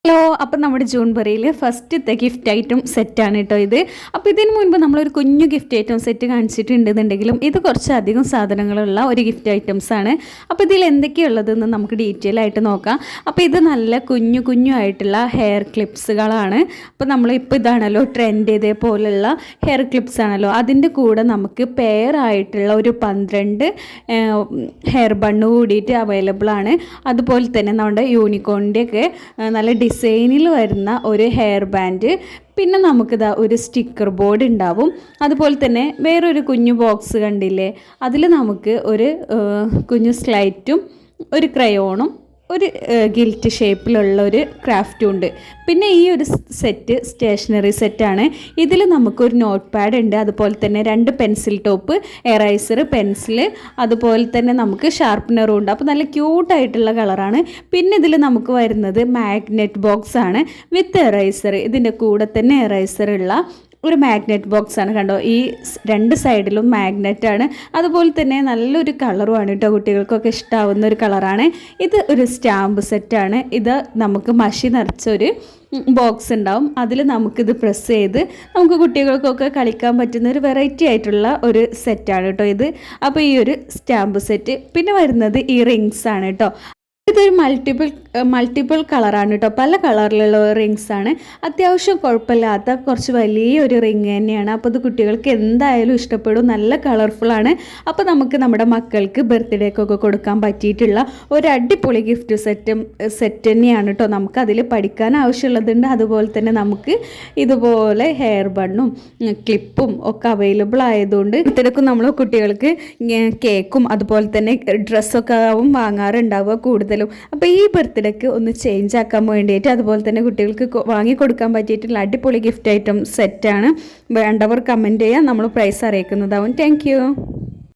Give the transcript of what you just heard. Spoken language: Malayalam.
ഹലോ, അപ്പം നമ്മുടെ ജൂൺബറിയിൽ ഫസ്റ്റത്തെ ഗിഫ്റ്റ് ഐറ്റം സെറ്റാണ് കേട്ടോ ഇത്. അപ്പോൾ ഇതിന് മുൻപ് നമ്മളൊരു കുഞ്ഞു ഗിഫ്റ്റ് ഐറ്റം സെറ്റ് കാണിച്ചിട്ടുണ്ടെന്നുണ്ടെങ്കിലും ഇത് കുറച്ചധികം സാധനങ്ങളുള്ള ഒരു ഗിഫ്റ്റ് ഐറ്റംസ് ആണ്. അപ്പോൾ ഇതിൽ എന്തൊക്കെയുള്ളതെന്ന് നമുക്ക് ഡീറ്റെയിൽ ആയിട്ട് നോക്കാം. അപ്പോൾ ഇത് നല്ല കുഞ്ഞു ആയിട്ടുള്ള ഹെയർ ക്ലിപ്സുകളാണ്. അപ്പോൾ നമ്മളിപ്പോൾ ഇതാണല്ലോ ട്രെൻഡ്, ഇതേപോലുള്ള ഹെയർ ക്ലിപ്സ് ആണല്ലോ. അതിൻ്റെ കൂടെ നമുക്ക് പെയർ ആയിട്ടുള്ള ഒരു 12 ഹെയർ ബണ്ണ് കൂടിയിട്ട് അവൈലബിൾ ആണ്. അതുപോലെ തന്നെ നമ്മുടെ യൂണിക്കോണിൻ്റെയൊക്കെ നല്ല ഡിസൈനിൽ വരുന്ന ഒരു ഹെയർ ബാൻഡ്, പിന്നെ നമുക്കിതാ ഒരു സ്റ്റിക്കർ ബോർഡ് ഉണ്ടാവും. അതുപോലെ തന്നെ വേറൊരു കുഞ്ഞു ബോക്സ് കണ്ടില്ലേ, അതിൽ നമുക്ക് ഒരു കുഞ്ഞു സ്ലൈറ്റും ഒരു ക്രയോണും ഒരു ഗിൽറ്റ് ഷേപ്പിലുള്ള ഒരു ക്രാഫ്റ്റും ഉണ്ട്. പിന്നെ ഈ ഒരു സെറ്റ് സ്റ്റേഷനറി സെറ്റാണ്. ഇതിൽ നമുക്കൊരു നോട്ട് പാഡ് ഉണ്ട്, അതുപോലെ തന്നെ 2 പെൻസിൽ ടോപ്പ്, എറൈസർ, പെൻസിൽ, അതുപോലെ തന്നെ നമുക്ക് ഷാർപ്പനറും ഉണ്ട്. അപ്പോൾ നല്ല ക്യൂട്ടായിട്ടുള്ള കളറാണ്. പിന്നെ ഇതിൽ നമുക്ക് വരുന്നത് മാഗ്നറ്റ് ബോക്സ് ആണ് വിത്ത് എറൈസർ. ഇതിൻ്റെ കൂടെ തന്നെ എറൈസർ ഉള്ള ഒരു മാഗ്നറ്റ് ബോക്സ് ആണ്. കണ്ടോ, ഈ 2 സൈഡിലും മാഗ്നറ്റ് ആണ്. അതുപോലെ തന്നെ നല്ലൊരു കളറുമാണ് കേട്ടോ, കുട്ടികൾക്കൊക്കെ ഇഷ്ടമാവുന്ന ഒരു കളറാണ്. ഇത് ഒരു സ്റ്റാമ്പ് സെറ്റാണ്. ഇത് നമുക്ക് മഷി നിറച്ചൊരു ബോക്സ് ഉണ്ടാവും. അതിൽ നമുക്കിത് പ്രസ് ചെയ്ത് നമുക്ക് കുട്ടികൾക്കൊക്കെ കളിക്കാൻ പറ്റുന്ന ഒരു വെറൈറ്റി ആയിട്ടുള്ള ഒരു സെറ്റാണ് കേട്ടോ ഇത്. അപ്പോൾ ഈ ഒരു സ്റ്റാമ്പ് സെറ്റ്. പിന്നെ വരുന്നത് ഈ റിങ്സ് ആണ് കേട്ടോ. ഇതൊരു മൾട്ടിപ്പിൾ കളറാണ് കേട്ടോ, പല കളറിലുള്ള റിങ്സ് ആണ്. അത്യാവശ്യം കുഴപ്പമില്ലാത്ത കുറച്ച് വലിയൊരു റിങ് തന്നെയാണ്. അപ്പോൾ ഇത് കുട്ടികൾക്ക് എന്തായാലും ഇഷ്ടപ്പെടും, നല്ല കളർഫുള്ളാണ്. അപ്പോൾ നമുക്ക് നമ്മുടെ മക്കൾക്ക് ബർത്ത്ഡേക്കൊക്കെ കൊടുക്കാൻ പറ്റിയിട്ടുള്ള ഒരു അടിപൊളി ഗിഫ്റ്റ് സെറ്റ് തന്നെയാണ് കേട്ടോ. നമുക്കതിൽ പഠിക്കാൻ ആവശ്യമുള്ളതുണ്ട്. അതുപോലെ തന്നെ നമുക്ക് ഇതുപോലെ ഹെയർ ബണ്ണും ക്ലിപ്പും ഒക്കെ അവൈലബിൾ ആയതുകൊണ്ട് ഇത്തരക്കും നമ്മൾ കുട്ടികൾക്ക് കേക്കും അതുപോലെ തന്നെ ഡ്രസ്സൊക്കെ ആവും വാങ്ങാറുണ്ടാവുക കൂടുതലും. അപ്പോൾ ഈ ബർത്ത്ഡേക്ക് ഒന്ന് ചേഞ്ച് ആക്കാൻ വേണ്ടിയിട്ട്, അതുപോലെ തന്നെ കുട്ടികൾക്ക് വാങ്ങിക്കൊടുക്കാൻ പറ്റിയിട്ടുള്ള അടിപൊളി ഗിഫ്റ്റ് ഐറ്റം സെറ്റാണ്. വേണ്ടവർ കമൻറ്റ് ചെയ്യാൻ, നമ്മൾ പ്രൈസ് അറിയിക്കുന്നതാവും. താങ്ക്